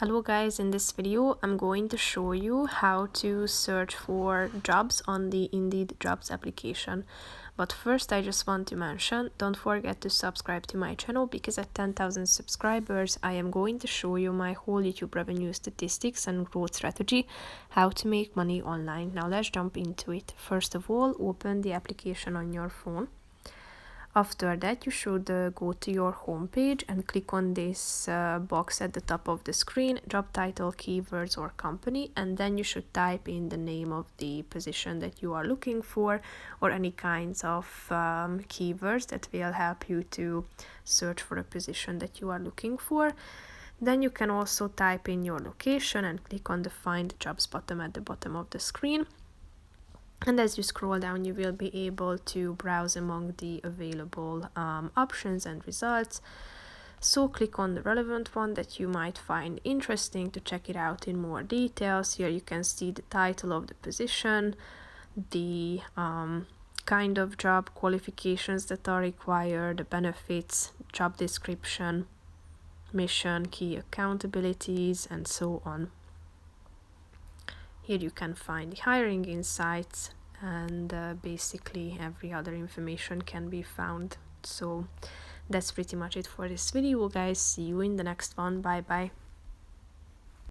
Hello guys, in this video I'm going to show you how to search for jobs on the Indeed jobs application. But first I just want to mention, don't forget to subscribe to my channel because at 10,000 subscribers I am going to show you my whole YouTube revenue statistics and growth strategy, how to make money online. Now let's jump into it. First of all, open the application on your phone. After that, you should go to your home page and click on this box at the top of the screen, job title, keywords or company, and then you should type in the name of the position that you are looking for or any kinds of keywords that will help you to search for a position that you are looking for. Then you can also type in your location and click on the Find Jobs button at the bottom of the screen. And as you scroll down, you will be able to browse among the available options and results. So click on the relevant one that you might find interesting to check it out in more details. Here you can see the title of the position, the kind of job, qualifications that are required, the benefits, job description, mission, key accountabilities, and so on. Here you can find the hiring insights and basically every other information can be found. So that's pretty much it for this video, guys. See you in the next one. Bye bye.